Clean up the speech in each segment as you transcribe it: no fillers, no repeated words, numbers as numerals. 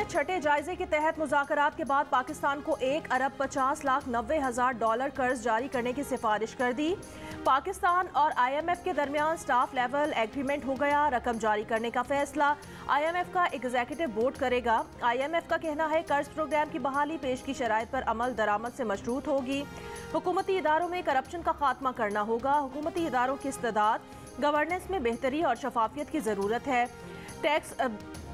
छठे जायजे के तहत मुज़ाकरात के बाद पाकिस्तान को 1,50,90,000 कर्ज जारी करने की सिफारिश कर दी। पाकिस्तान और IMF के दरमियान स्टाफ लेवल एग्रीमेंट हो गया। रकम जारी करने का फैसला IMF का एग्जीक्यूटिव बोर्ड करेगा। IMF का कहना है कर्ज प्रोग्राम की बहाली पेश की शराइत पर अमल दरामद से मशरूत होगी। हुकूमती इदारों में करप्शन का खात्मा करना होगा। हुकूमती इदारों की इस्तेदाद, गवर्नेंस में बेहतरी और शफाफियत की ज़रूरत है। टैक्स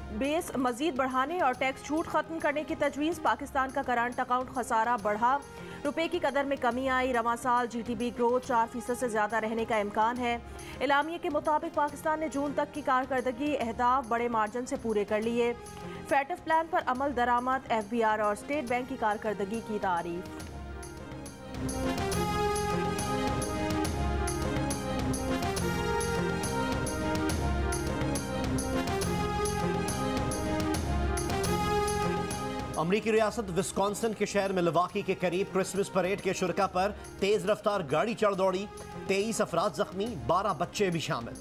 बेस मजीद बढ़ाने और टैक्स छूट खत्म करने की तजवीज़। पाकिस्तान का करंट अकाउंट खसारा बढ़ा, रुपए की कदर में कमी आई। रवां साल GDP ग्रोथ 4% से ज़्यादा रहने का इम्कान है। एलामिया के मुताबिक पाकिस्तान ने जून तक की कारकर्दगी अहदाफ बड़े मार्जिन से पूरे कर लिए। फैटफ प्लान पर अमल दरामद, FBR और स्टेट बैंक की कारकर्दगी की तारीफ। अमरीकी रियासत विस्कॉन्सिन के शहर मिल्वाकी के करीब क्रिसमस परेड के शुरका पर तेज रफ्तार गाड़ी चढ़ दौड़ी। 23 अफराद जख्मी, 12 बच्चे भी शामिल।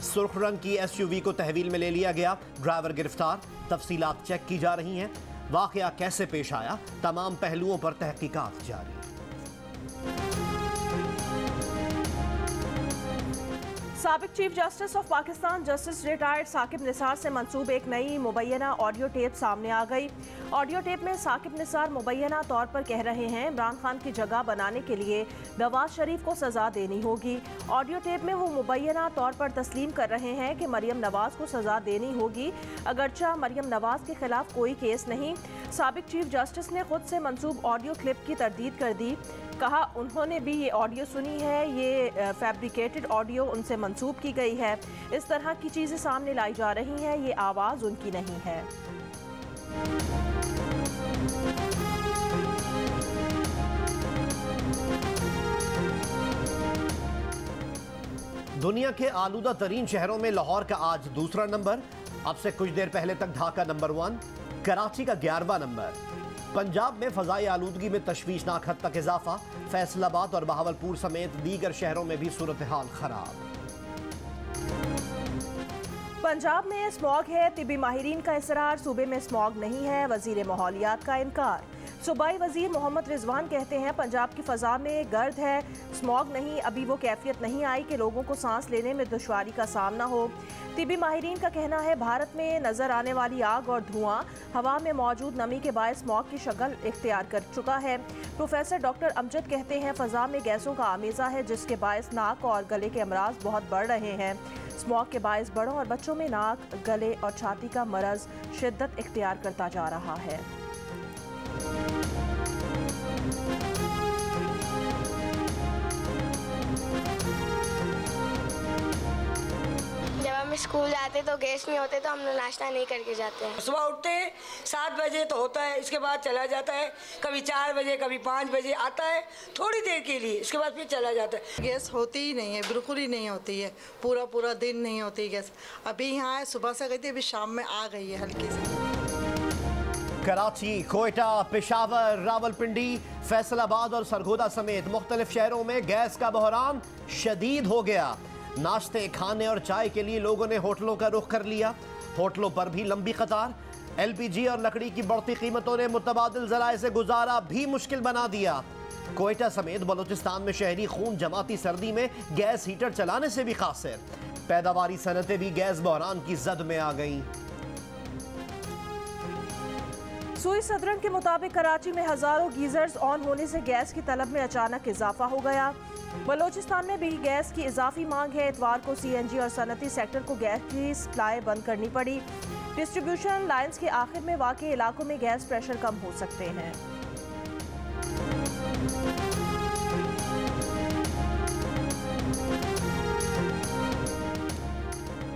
सुर्ख रंग की SUV को तहवील में ले लिया गया, ड्राइवर गिरफ्तार। तफसीलात चेक की जा रही हैं। वाकया कैसे पेश आया, तमाम पहलुओं पर तहकीकात जारी। साबिक chief justice of Pakistan justice retired Saqib Nisar से मंसूब एक नई मुबैना ऑडियो टेप सामने आ गई। ऑडियो टेप में साकिब निसार मुबैना तौर पर कह रहे हैं इमरान खान की जगह बनाने के लिए नवाज शरीफ को सज़ा देनी होगी। ऑडियो टेप में वो मुबैना तौर पर तस्लीम कर रहे हैं कि मरियम नवाज को सज़ा देनी होगी, अगरचा मरियम नवाज के खिलाफ कोई केस नहीं। साबिक चीफ जस्टिस ने खुद से मंसूब ऑडियो क्लिप की तरदीद कर दी। कहा उन्होंने भी ये ऑडियो सुनी है, ये फैब्रिकेटेड ऑडियो उनसे मंसूब की गई है। इस तरह की चीज़ें सामने लाई जा रही हैं, ये आवाज़ उनकी नहीं है। दुनिया के आलूदा तरीन शहरों में लाहौर का आज दूसरा नंबर। अब से कुछ देर पहले तक ढाका नंबर 1, कराची का 11वां नंबर। पंजाब में फ़ज़ाई आलूदगी में तशवीशनाक हद तक इजाफा। फैसलाबाद और बहावलपुर समेत दीगर शहरों में भी सूरत हाल खराब। पंजाब में स्मॉग है, तिबी माहिरीन का इसरार सूबे में स्मॉग नहीं है। वजीर माहौलियात का इनकार। सूबाई वजीर मोहम्मद रिजवान कहते हैं पंजाब की फ़ज़ा में गर्द है, स्मॉग नहीं। अभी वो कैफियत नहीं आई कि लोगों को सांस लेने में दुश्वारी का सामना हो। तिबी माहिरीन का कहना है भारत में नज़र आने वाली आग और धुआं हवा में मौजूद नमी के बायस स्मॉग की शक्ल इख्तियार कर चुका है। प्रोफेसर डॉक्टर अमजद कहते हैं फ़ज़ा में गैसों का आमेज़ा है जिसके बायस नाक और गले के अमराज बहुत बढ़ रहे हैं। स्मॉग के बायस बड़ों और बच्चों में नाक, गले और छाती का मरज़ शिद्दत इख्तियार करता जा रहा है। स्कूल जाते तो गैस नहीं होते तो हम लोग नाश्ता नहीं करके जाते हैं। सुबह उठते हैं 7 बजे तो होता है, इसके बाद चला जाता है। कभी 4 बजे कभी 5 बजे आता है थोड़ी देर के लिए, इसके बाद फिर चला जाता है। गैस होती ही नहीं है, बिल्कुल ही नहीं होती है, पूरा दिन नहीं होती गैस। अभी यहाँ है, सुबह से गई थी, अभी शाम में आ गई है हल्की सी। कराची, कोयटा, पेशावर, रावलपिंडी, फैसलाबाद और सरगोदा समेत मुख्तलिफ शहरों में गैस का बहरान शदीद हो गया। नाश्ते, खाने और चाय के लिए लोगों ने होटलों का रुख कर लिया। होटलों पर भी लंबी कतार। LPG और लकड़ी की बढ़ती कीमतों ने मुतबादिल ज़राए से गुजारा भी मुश्किल बना दिया। कोयटा समेत बलूचिस्तान में शहरी खून जमाती सर्दी में गैस हीटर चलाने से भी खासिर। पैदावारी सनतें भी गैस बहरान की जद में आ गईं। सुई सदरन के मुताबिक कराची में हज़ारों गीजर्स ऑन होने से गैस की तलब में अचानक इजाफा हो गया। बलोचिस्तान में भी गैस की इजाफी मांग है। इतवार को CNG और सनती सेक्टर को गैस की सप्लाई बंद करनी पड़ी। डिस्ट्रीब्यूशन लाइन्स के आखिर में वाक़े इलाकों में गैस प्रेशर कम हो सकते हैं।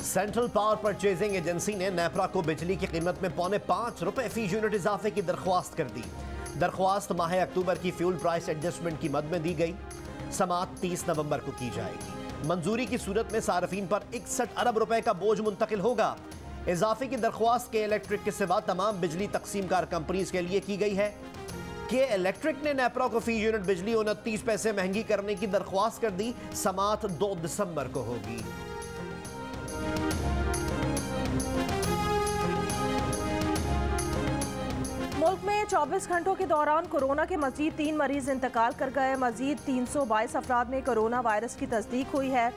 सेंट्रल पावर परचेजिंग एजेंसी ने नेपरा को बिजली की कीमत में ₹5.25 फी यूनिट इजाफे की दरख्वास्त कर दी। दरख्वास्त माह अक्टूबर की फ्यूल प्राइस एडजस्टमेंट की मद में दी गई। समाअत 30 नवंबर को की जाएगी। मंजूरी की सूरत में सार्फिन पर 61 अरब रुपए का बोझ मुंतकिल होगा। इजाफे की दरख्वास्त के इलेक्ट्रिक के सिवा तमाम बिजली तकसीमकार कंपनीज के लिए की गई है। के इलेक्ट्रिक ने नेपरा को फी यूनिट बिजली 29 पैसे महंगी करने की दरख्वास्त कर दी। समाअत 2 दिसंबर को होगी। 24 घंटों के दौरान कोरोना के मजीद 3 मरीज इंतकाल कर गए। मजीद 322 अफराद में कोरोना वायरस की तस्दीक हुई है।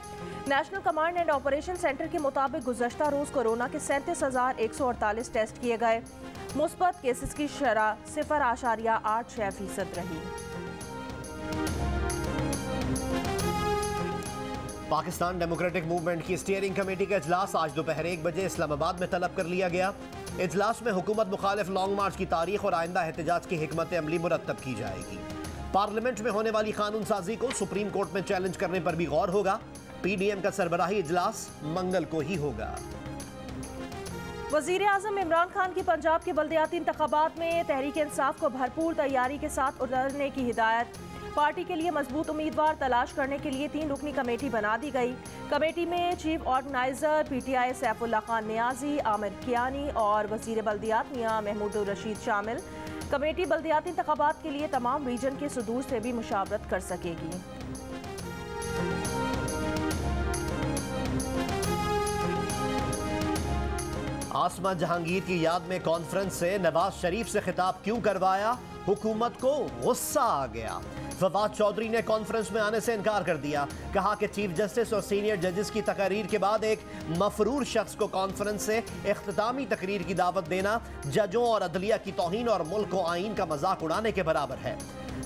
National command and operation centre के मुताबिक गुज़श्ता रोज़ कोरोना के 37,148 टेस्ट किए गए। मुस्बत केसेस की शरह 0.86% रही। पाकिस्तान डेमोक्रेटिक मूवमेंट की स्टीयरिंग कमेटी का इजलास आज दोपहर 1 बजे इस्लामाबाद में तलब कर लिया गया। इजलास में हुकूमत मुखालिफ लॉन्ग मार्च की तारीख और आइंदा एहतजाज की हिकमत अमली मुरतब की जाएगी। पार्लियामेंट में होने वाली कानून साजी को सुप्रीम कोर्ट में चैलेंज करने पर भी गौर होगा। PDM का सरबराही इजलास मंगल को ही होगा। वज़ीर आज़म इमरान खान की पंजाब के बल्दियाती इंतखाबात में तहरीक इंसाफ को भरपूर तैयारी के साथ उतरने की हिदायत। पार्टी के लिए मजबूत उम्मीदवार तलाश करने के लिए 3 रुकनी कमेटी बना दी गई। कमेटी में chief organizer PTI Saifullah Khan Niazi, Amir Kiani और वज़ीर बल्दियात मियां महमूद रशीद शामिल। कमेटी बल्दियाती इंतखाबात के लिए तमाम रीजन के सुदूर से भी मुशावरत कर सकेगी। आसमा जहांगीर की याद में कॉन्फ्रेंस से नवाज शरीफ से खिताब क्यों करवाया, हुकूमत को गुस्सा आ गया। फवाद चौधरी ने कॉन्फ्रेंस में आने से इनकार कर दिया। कहा कि चीफ जस्टिस और सीनियर जजेस की तकरीर के बाद एक मफरूर शख्स को कॉन्फ्रेंस से इख्तितामी तकरीर की दावत देना जजों और अदलिया की तौहीन और मुल्क को आईन का मजाक उड़ाने के बराबर है।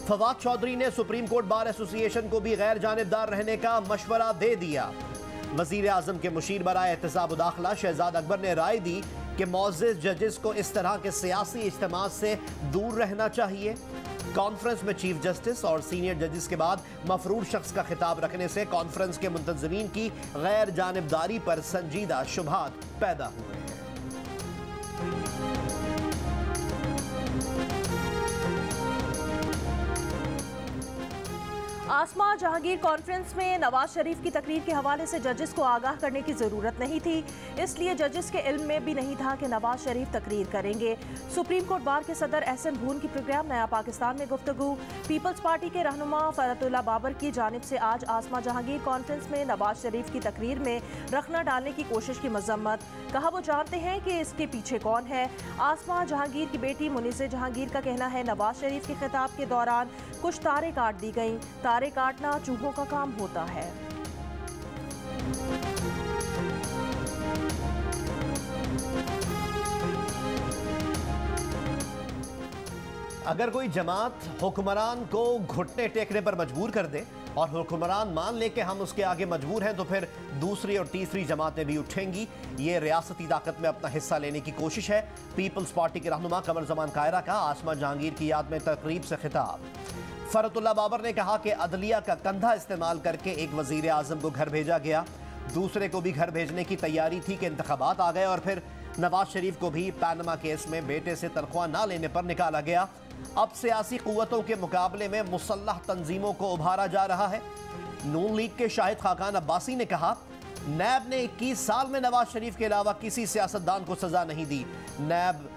फवाद चौधरी ने सुप्रीम कोर्ट बार एसोसिएशन को भी गैर जानिबदार रहने का मशवरा दे दिया। वज़ीर आज़म के मुशीर बराए एहतसाब दाखिला शहजाद अकबर ने राय दी कि मुअज़्ज़ज़ जजेस को इस तरह के सियासी इज्तिमा से दूर रहना चाहिए। कॉन्फ्रेंस में चीफ जस्टिस और सीनियर जजेस के बाद मफरूर शख्स का खिताब रखने से कॉन्फ्रेंस के मुंतज़मीन की गैर जानिबदारी पर संजीदा शुबहात पैदा हुए हैं। आसमा जहांगीर कॉन्फ्रेंस में नवाज शरीफ की तकरीर के हवाले से जजेस को आगाह करने की ज़रूरत नहीं थी, इसलिए जजेस के इल्म में भी नहीं था कि नवाज शरीफ तकरीर करेंगे। सुप्रीम कोर्ट बार के सदर एहसन भून की प्रोग्राम नया पाकिस्तान में गुफ्तगू। पीपल्स पार्टी के रहनुमा फरतुल्लाह बाबर की जानिब से आज आसमा जहांगीर कॉन्फ्रेंस में नवाज शरीफ की तकरीर में रखना डालने की कोशिश की मजम्मत। कहा वो जानते हैं कि इसके पीछे कौन है। आसमा जहांगीर की बेटी मुनीसे जहांगीर का कहना है नवाज शरीफ के खिताब के दौरान कुछ तारें काट दी गईं। तारे काटना चूहों का काम होता है। अगर कोई जमात हुक्मरान को घुटने टेकने पर मजबूर कर दे और हुक्मरान मान ले कि हम उसके आगे मजबूर हैं, तो फिर दूसरी और तीसरी जमातें भी उठेंगी। ये रियासती ताकत में अपना हिस्सा लेने की कोशिश है। पीपल्स पार्टी के रहनुमा कमर जमान कायरा का आसमा जहांगीर की याद में तकरीब से खिताब। फरतुल्लाह बाबर ने कहा कि अदलिया का कंधा इस्तेमाल करके एक वजीर आजम को घर भेजा गया, दूसरे को भी घर भेजने की तैयारी थी कि इंतखाबात आ गए और फिर नवाज शरीफ को भी पैनमा केस में बेटे से तनख्वाह ना लेने पर निकाला गया। अब सियासी कुव्वतों के मुकाबले में मुसल्लह तंजीमों को उभारा जा रहा है। नून लीग के शाहिद खाकान अब्बासी ने कहा, नैब ने 21 साल में नवाज शरीफ के अलावा किसी सियासतदान को सजा नहीं दी। नैब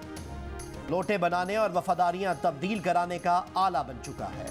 लोटे बनाने और वफादारियां तब्दील कराने का आला बन चुका है।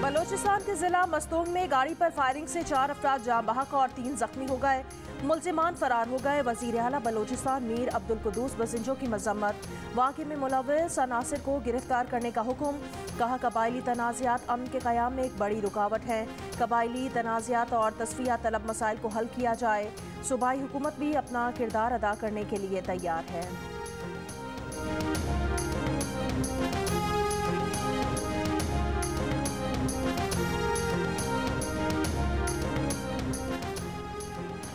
बलोचिस्तान के जिला मस्तूंग में गाड़ी पर फायरिंग से 4 अफराद जाँ बहक और 3 जख्मी हो गए। मुलजिमान फरार हो गए। वज़ीर आला बलोचिस्तान मीर अब्दुल कुद्दूस बसिंजो की मजम्मत। वाक़े में मुलव्विस अनासिर को गिरफ्तार करने का हुक्म। कहा कबायली तनाज़ात अमन के क़याम में एक बड़ी रुकावट है। कबायली तनाज़ात और तस्फिया तलब मसाइल को हल किया जाए। सूबाई हुकूमत भी अपना किरदार अदा करने के लिए तैयार है।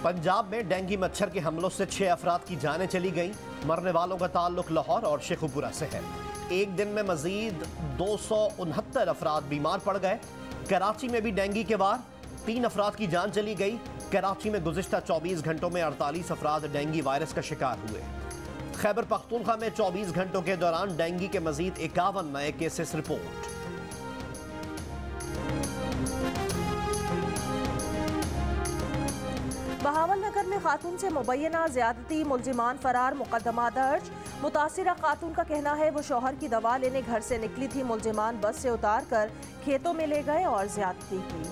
पंजाब में डेंगू मच्छर के हमलों से 6 अफराद की जानें चली गईं। मरने वालों का ताल्लुक लाहौर और शेखुपुरा से है। एक दिन में मजीद 269 अफराद बीमार पड़ गए। कराची में भी डेंगू के वार, 3 अफराद की जान चली गई। कराची में गुज़िश्ता 24 घंटों में 48 अफराद डेंगू वायरस का शिकार हुए। खैबर पख्तूनख्वा में 24 घंटों के दौरान डेंगू के मजीद 51 नए केसेस रिपोर्ट। बहावलनगर में खातून से मुबैना ज्यादती, मुलजिमान फरार, मुकदमा दर्ज। मुतासिरा खातून का कहना है वो शौहर की दवा लेने घर से निकली थी। मुलजिमान बस से उतार कर खेतों में ले गए और ज्यादती की।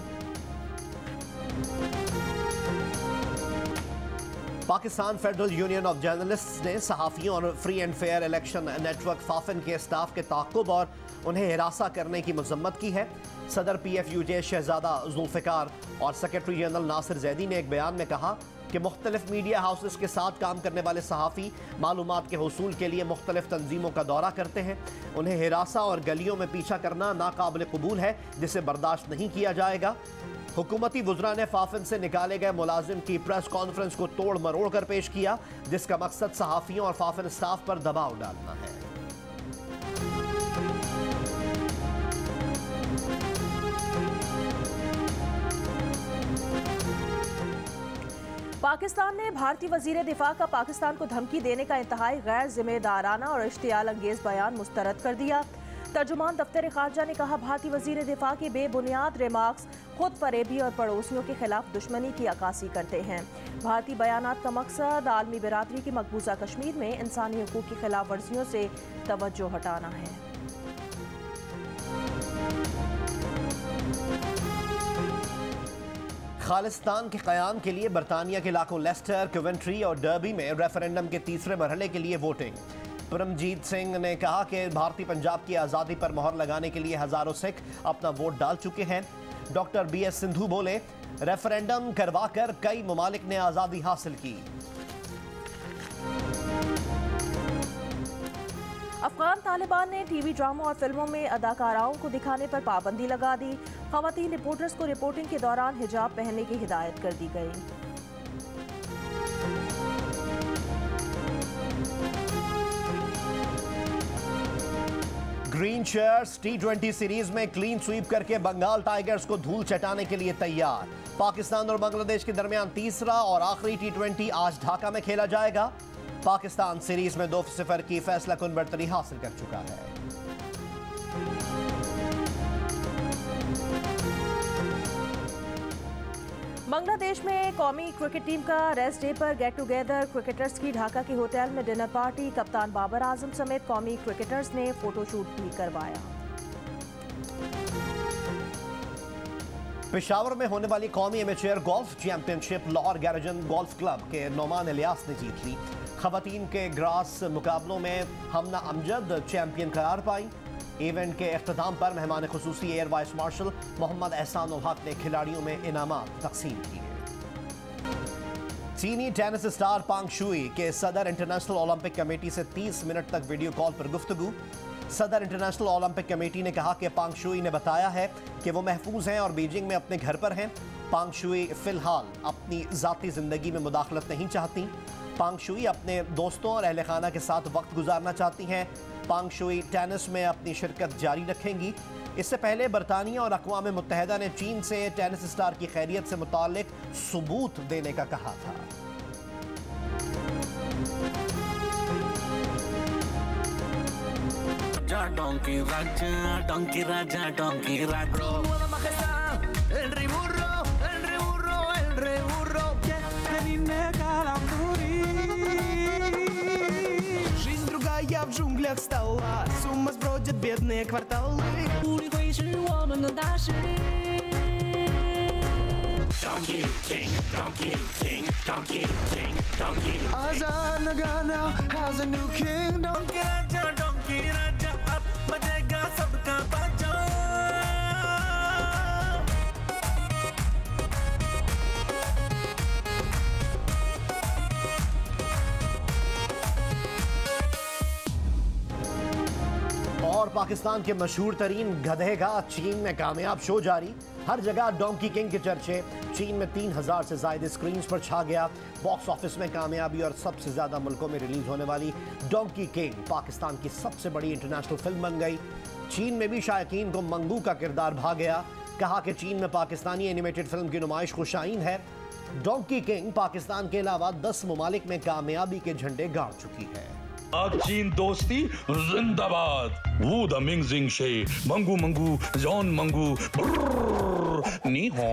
Pakistan federal union of journalists ने सहाफ़ियों और free and fair election network FAFEN के स्टाफ के ताक़ुब और उन्हें हिरासा करने की मज़म्मत की है। सदर PFUJ शहजादा जुल्फ़िकार और सेक्रेटरी जनरल नासिर जैदी ने एक बयान में कहा कि मुख्तलिफ मीडिया हाउसेस के साथ काम करने वाले सहाफ़ी मालूमात के हुसूल के लिए मुख्तलिफ तंजीमों का दौरा करते हैं। उन्हें हिरासा और गलियों में पीछा करना नाकाबिल कबूल है, जिसे बर्दाश्त नहीं किया जाएगा। हुकूमती वज़रा ने फाफिन से निकाले गए मुलाजिम की प्रेस कॉन्फ्रेंस को तोड़ मरोड़ कर पेश किया, जिसका मकसद सहाफ़ियों और फाफिन स्टाफ पर दबाव डालना है। पाकिस्तान ने भारतीय वज़ीर दिफा का पाकिस्तान को धमकी देने का इंतहाई गैर जिम्मेदाराना और इश्तियाल अंगेज बयान मुस्तरद कर दिया। तर्जुमान दफ्तर खारजा ने कहा, भारतीय वज़ीर दिफा के बेबुनियाद रिमार्क्स खुद फरेबी और पड़ोसियों के खिलाफ दुश्मनी की अक्कासी करते हैं। भारतीय बयानात का मकसद आलमी बिरादरी की मकबूजा कश्मीर में इंसानी हुकूक की खिलाफ वर्जियों से तवज्जो हटाना है। खालिस्तान के क़याम के लिए बरतानिया के इलाकों लेस्टर, कवेंट्री और डर्बी में रेफरेंडम के तीसरे मरहले के लिए वोटिंग। परमजीत सिंह ने कहा कि भारतीय पंजाब की आज़ादी पर मोहर लगाने के लिए हज़ारों सिख अपना वोट डाल चुके हैं। डॉक्टर BS सिंधु बोले, रेफरेंडम करवाकर कई ममालिक ने आज़ादी हासिल की। अफगान तालिबान ने टीवी ड्रामों और फिल्मों में अदाकाराओं को दिखाने पर पाबंदी लगा दी। ख़वातीन रिपोर्टर्स को रिपोर्टिंग के दौरान हिजाब पहनने की हिदायत कर दी गई। ग्रीन शर्ट्स T20 सीरीज में क्लीन स्वीप करके बंगाल टाइगर्स को धूल चटाने के लिए तैयार। पाकिस्तान और बांग्लादेश के दरमियान तीसरा और आखिरी T20 आज ढाका में खेला जाएगा। पाकिस्तान सीरीज में 2-0 की फैसला कुन बढ़तरी हासिल कर चुका है। बांग्लादेश में कौमी क्रिकेट टीम का रेस्ट डे पर गेट टुगेदर। क्रिकेटर्स की ढाका के होटल में डिनर पार्टी। कप्तान बाबर आजम समेत कौमी क्रिकेटर्स ने फोटोशूट भी करवाया। पेशावर में होने वाली कौमी amateur golf championship Lahore गैरजन golf club के नोमान इलियास ने जीत ली। खवातीन के ग्रास मुकाबलों में हमना अमजद चैंपियन करार पाई। इवेंट के अख्ताम पर मेहमान खुसूसी एयर वाइस मार्शल मोहम्मद एहसान उल हक ने खिलाड़ियों में इनामात तकसीम किए। चीनी टेनिस स्टार पांग शुई के सदर इंटरनेशनल ओलंपिक कमेटी से 30 मिनट तक वीडियो कॉल पर गुफ्तगू। सदर इंटरनेशनल ओलंपिक कमेटी ने कहा कि पांग शुई ने बताया है कि वो महफूज हैं और बीजिंग में अपने घर पर हैं। पांग शुई फिलहाल अपनी ज़ाती ज़िंदगी में मुदाखलत नहीं चाहती। पांग शुई अपने दोस्तों और अहल खाना के साथ वक्त गुजारना चाहती हैं। पांग शुई टेनिस में अपनी शिरकत जारी रखेंगी। इससे पहले बरतानिया और अक़वाम मुत्तहिदा ने चीन से टेनिस स्टार की खैरियत से मुताल्लिक सबूत देने का कहा था। Donkey Raja, Donkey Raja. El rey burro, que venime calambuри. Жизнь другая в джунглях стала, сумма сбродят бедные кварталы. Пули выше woman на даши. Donkey King, Donkey King, Donkey King, Donkey King. Azan Nagana has a new king. Donkey Raja, Donkey Raja. अब बजेगा सबका बाजा। और पाकिस्तान के मशहूर तरीन गधे का चीन में कामयाब शो जारी। हर जगह डोंकी किंग के चर्चे। चीन में 3000 से ज़ायद स्क्रीन्स पर छा गया। बॉक्स ऑफिस में कामयाबी और सबसे ज़्यादा मुल्कों में रिलीज होने वाली डोंकी किंग पाकिस्तान की सबसे बड़ी इंटरनेशनल फिल्म बन गई। चीन में भी शायकीन को मंगू का किरदार भा गया। कहा कि चीन में पाकिस्तानी एनिमेटेड फिल्म की नुमाइश खुशाइन है। डोंकी किंग पाकिस्तान के अलावा 10 ममालिक में कामयाबी के झंडे गाड़ चुकी है। चीन दोस्ती जिंदाबाद। वू द मिंगजिंग शे मंगू मंगू जॉन मंगू नी हो